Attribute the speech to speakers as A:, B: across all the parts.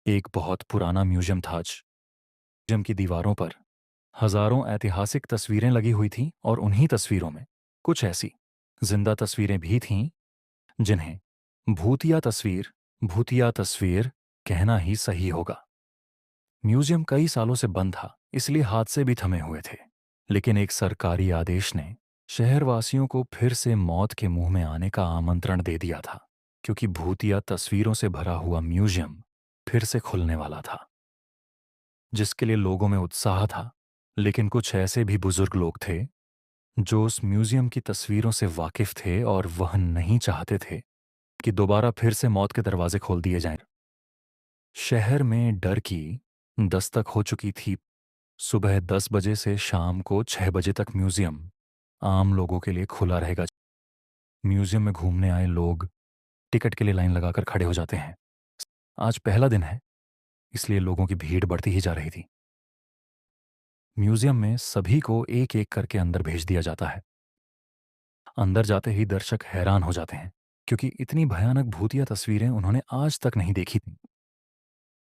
A: एक बहुत पुराना म्यूजियम था। म्यूजियम की दीवारों पर हजारों ऐतिहासिक तस्वीरें लगी हुई थीं और उन्हीं तस्वीरों में कुछ ऐसी जिंदा तस्वीरें भी थीं जिन्हें भूतिया तस्वीर कहना ही सही होगा। म्यूजियम कई सालों से बंद था, इसलिए हादसे भी थमे हुए थे। लेकिन एक सरकारी आदेश ने शहरवासियों को फिर से मौत के मुंह में आने का आमंत्रण दे दिया था, क्योंकि भूतिया तस्वीरों से भरा हुआ म्यूजियम फिर से खुलने वाला था, जिसके लिए लोगों में उत्साह था। लेकिन कुछ ऐसे भी बुजुर्ग लोग थे जो उस म्यूजियम की तस्वीरों से वाकिफ थे और वह नहीं चाहते थे कि दोबारा फिर से मौत के दरवाजे खोल दिए जाएं। शहर में डर की दस्तक हो चुकी थी। सुबह 10 बजे से शाम को 6 बजे तक म्यूजियम आम लोगों के लिए खुला रहेगा। म्यूजियम में घूमने आए लोग टिकट के लिए लाइन लगाकर खड़े हो जाते हैं। आज पहला दिन है, इसलिए लोगों की भीड़ बढ़ती ही जा रही थी। म्यूजियम में सभी को एक एक करके अंदर भेज दिया जाता है। अंदर जाते ही दर्शक हैरान हो जाते हैं, क्योंकि इतनी भयानक भूतिया तस्वीरें उन्होंने आज तक नहीं देखी थीं।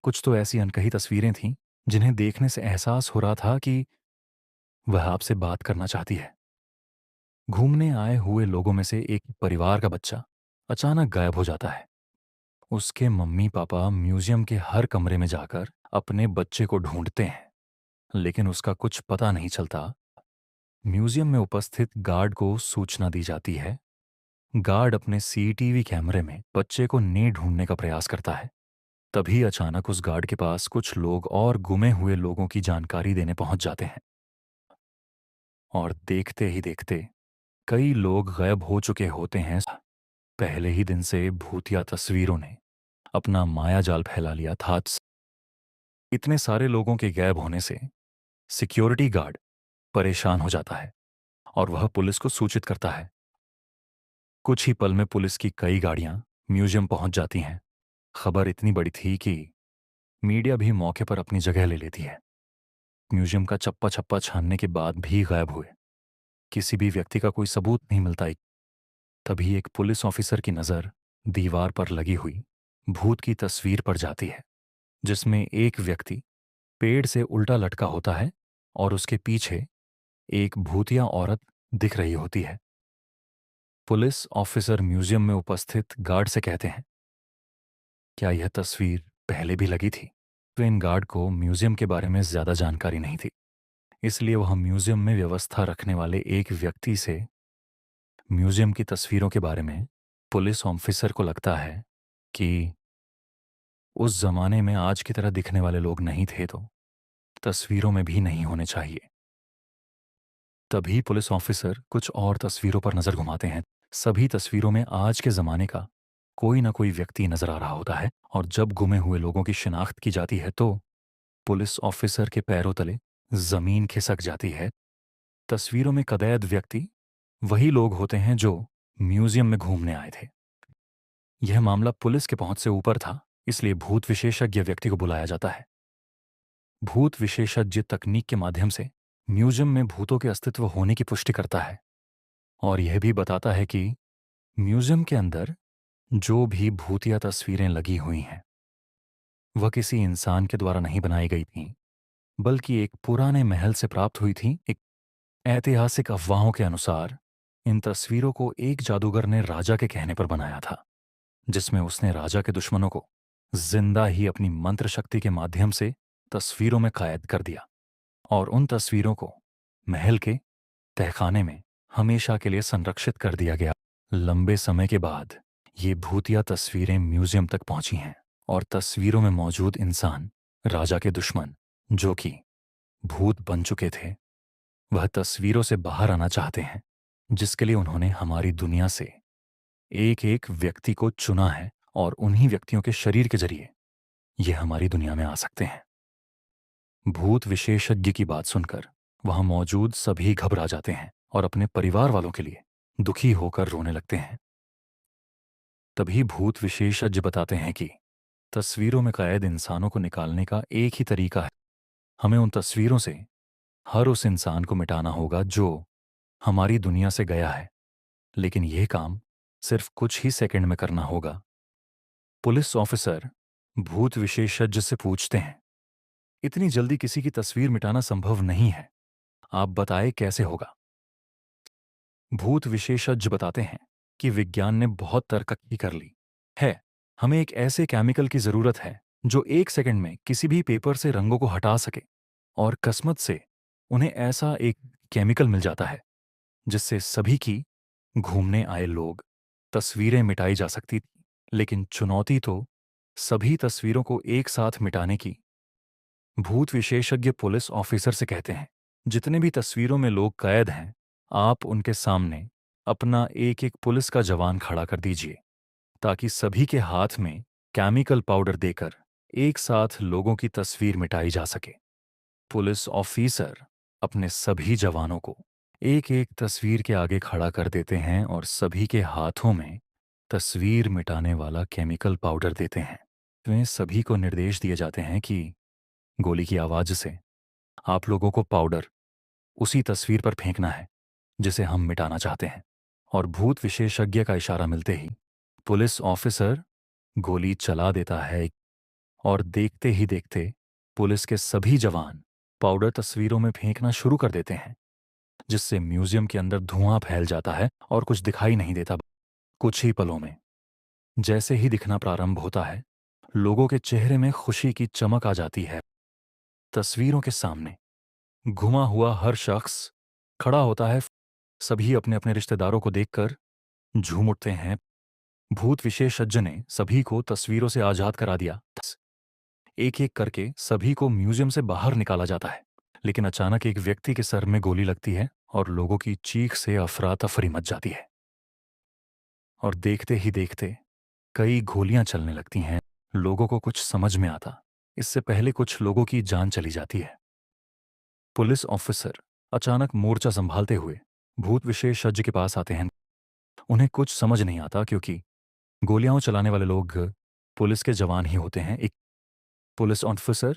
A: कुछ तो ऐसी अनकही तस्वीरें थीं जिन्हें देखने से एहसास हो रहा था कि वह आपसे बात करना चाहती है। घूमने आए हुए लोगों में से एक परिवार का बच्चा अचानक गायब हो जाता है। उसके मम्मी पापा म्यूजियम के हर कमरे में जाकर अपने बच्चे को ढूंढते हैं, लेकिन उसका कुछ पता नहीं चलता। म्यूजियम में उपस्थित गार्ड को सूचना दी जाती है। गार्ड अपने सीसीटीवी कैमरे में बच्चे को ने ढूंढने का प्रयास करता है। तभी अचानक उस गार्ड के पास कुछ लोग और गुमे हुए लोगों की जानकारी देने पहुंच जाते हैं, और देखते ही देखते कई लोग गायब हो चुके होते हैं। पहले ही दिन से भूतिया तस्वीरों ने अपना माया जाल फैला लिया था। इतने सारे लोगों के गायब होने से सिक्योरिटी गार्ड परेशान हो जाता है और वह पुलिस को सूचित करता है। कुछ ही पल में पुलिस की कई गाड़ियां म्यूजियम पहुंच जाती हैं। खबर इतनी बड़ी थी कि मीडिया भी मौके पर अपनी जगह ले लेती है। म्यूजियम का चप्पा छप्पा छानने के बाद भी गायब हुए किसी भी व्यक्ति का कोई सबूत नहीं मिलता। तभी एक पुलिस ऑफिसर की नजर दीवार पर लगी हुई भूत की तस्वीर पर जाती है, जिसमें एक व्यक्ति पेड़ से उल्टा लटका होता है और उसके पीछे एक भूतिया औरत दिख रही होती है। पुलिस ऑफिसर म्यूजियम में उपस्थित गार्ड से कहते हैं, क्या यह तस्वीर पहले भी लगी थी? तो इन गार्ड को म्यूजियम के बारे में ज्यादा जानकारी नहीं थी, इसलिए वह म्यूजियम में व्यवस्था रखने वाले एक व्यक्ति से म्यूजियम की तस्वीरों के बारे में पुलिस ऑफिसर को लगता है कि उस जमाने में आज की तरह दिखने वाले लोग नहीं थे, तो तस्वीरों में भी नहीं होने चाहिए। तभी पुलिस ऑफिसर कुछ और तस्वीरों पर नजर घुमाते हैं। सभी तस्वीरों में आज के जमाने का कोई ना कोई व्यक्ति नजर आ रहा होता है, और जब गुमे हुए लोगों की शिनाख्त की जाती है तो पुलिस ऑफिसर के पैरों तले जमीन खिसक जाती है। तस्वीरों में कदैद व्यक्ति वही लोग होते हैं जो म्यूजियम में घूमने आए थे। यह मामला पुलिस के पहुंच से ऊपर था, इसलिए भूत विशेषज्ञ व्यक्ति को बुलाया जाता है। भूत विशेषज्ञ तकनीक के माध्यम से म्यूजियम में भूतों के अस्तित्व होने की पुष्टि करता है, और यह भी बताता है कि म्यूजियम के अंदर जो भी भूतिया तस्वीरें लगी हुई हैं वह किसी इंसान के द्वारा नहीं बनाई गई थीं, बल्कि एक पुराने महल से प्राप्त हुई थीं। एक ऐतिहासिक अफवाहों के अनुसार इन तस्वीरों को एक जादूगर ने राजा के कहने पर बनाया था, जिसमें उसने राजा के दुश्मनों को जिंदा ही अपनी मंत्र शक्ति के माध्यम से तस्वीरों में कैद कर दिया, और उन तस्वीरों को महल के तहखाने में हमेशा के लिए संरक्षित कर दिया गया। लंबे समय के बाद ये भूतिया तस्वीरें म्यूजियम तक पहुंची हैं, और तस्वीरों में मौजूद इंसान राजा के दुश्मन, जो कि भूत बन चुके थे, वह तस्वीरों से बाहर आना चाहते हैं, जिसके लिए उन्होंने हमारी दुनिया से एक एक व्यक्ति को चुना है, और उन्हीं व्यक्तियों के शरीर के जरिए ये हमारी दुनिया में आ सकते हैं। भूत विशेषज्ञ की बात सुनकर वहां मौजूद सभी घबरा जाते हैं और अपने परिवार वालों के लिए दुखी होकर रोने लगते हैं। तभी भूत विशेषज्ञ बताते हैं कि तस्वीरों में कैद इंसानों को निकालने का एक ही तरीका है। हमें उन तस्वीरों से हर उस इंसान को मिटाना होगा जो हमारी दुनिया से गया है, लेकिन यह काम सिर्फ कुछ ही सेकंड में करना होगा। पुलिस ऑफिसर भूत विशेषज्ञ से पूछते हैं, इतनी जल्दी किसी की तस्वीर मिटाना संभव नहीं है, आप बताएं कैसे होगा। भूत विशेषज्ञ बताते हैं कि विज्ञान ने बहुत तरक्की कर ली है। हमें एक ऐसे केमिकल की जरूरत है जो 1 सेकंड में किसी भी पेपर से रंगों को हटा सके। और किस्मत से उन्हें ऐसा एक केमिकल मिल जाता है जिससे सभी की घूमने आए लोग तस्वीरें मिटाई जा सकती थी। लेकिन चुनौती तो सभी तस्वीरों को एक साथ मिटाने की। भूत विशेषज्ञ पुलिस ऑफिसर से कहते हैं, जितने भी तस्वीरों में लोग कैद हैं, आप उनके सामने अपना एक एक पुलिस का जवान खड़ा कर दीजिए ताकि सभी के हाथ में केमिकल पाउडर देकर एक साथ लोगों की तस्वीर मिटाई जा सके। पुलिस ऑफिसर अपने सभी जवानों को एक एक तस्वीर के आगे खड़ा कर देते हैं और सभी के हाथों में तस्वीर मिटाने वाला केमिकल पाउडर देते हैं। वे सभी को निर्देश दिए जाते हैं कि गोली की आवाज से आप लोगों को पाउडर उसी तस्वीर पर फेंकना है जिसे हम मिटाना चाहते हैं। और भूत विशेषज्ञ का इशारा मिलते ही पुलिस ऑफिसर गोली चला देता है और देखते ही देखते पुलिस के सभी जवान पाउडर तस्वीरों में फेंकना शुरू कर देते हैं, जिससे म्यूजियम के अंदर धुआं फैल जाता है और कुछ दिखाई नहीं देता। कुछ ही पलों में जैसे ही दिखना प्रारंभ होता है, लोगों के चेहरे में खुशी की चमक आ जाती है। तस्वीरों के सामने घुमा हुआ हर शख्स खड़ा होता है। सभी अपने अपने रिश्तेदारों को देखकर झूम उठते हैं। भूत विशेषज्ञ ने सभी को तस्वीरों से आजाद करा दिया। एक एक करके सभी को म्यूजियम से बाहर निकाला जाता है, लेकिन अचानक एक व्यक्ति के सर में गोली लगती है और लोगों की चीख से अफरा तफरी मच जाती है। और देखते ही देखते कई गोलियां चलने लगती हैं। लोगों को कुछ समझ में आता, इससे पहले कुछ लोगों की जान चली जाती है। पुलिस ऑफिसर अचानक मोर्चा संभालते हुए भूत विशेषज्ञ के पास आते हैं। उन्हें कुछ समझ नहीं आता क्योंकि गोलियां चलाने वाले लोग पुलिस के जवान ही होते हैं। एक पुलिस ऑफिसर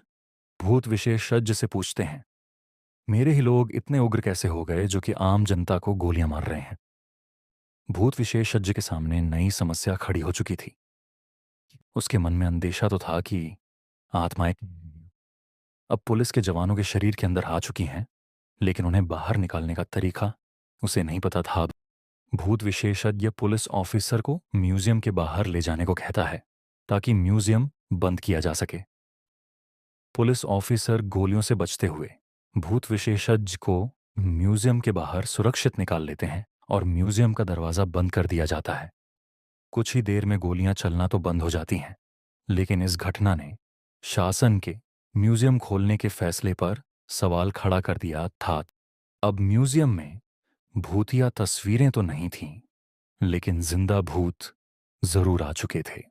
A: भूत विशेषज्ञ से पूछते हैं, मेरे ही लोग इतने उग्र कैसे हो गए जो कि आम जनता को गोलियां मार रहे हैं। भूत विशेषज्ञ के सामने नई समस्या खड़ी हो चुकी थी। उसके मन में अंदेशा तो था कि आत्माएं अब पुलिस के जवानों के शरीर के अंदर आ चुकी हैं, लेकिन उन्हें बाहर निकालने का तरीका उसे नहीं पता था। भूत विशेषज्ञ पुलिस ऑफिसर को म्यूजियम के बाहर ले जाने को कहता है ताकि म्यूजियम बंद किया जा सके। पुलिस ऑफिसर गोलियों से बचते हुए भूत विशेषज्ञ को म्यूजियम के बाहर सुरक्षित निकाल लेते हैं और म्यूजियम का दरवाजा बंद कर दिया जाता है। कुछ ही देर में गोलियां चलना तो बंद हो जाती हैं, लेकिन इस घटना ने शासन के म्यूजियम खोलने के फैसले पर सवाल खड़ा कर दिया था। अब म्यूजियम में भूतिया तस्वीरें तो नहीं थीं, लेकिन जिंदा भूत जरूर आ चुके थे।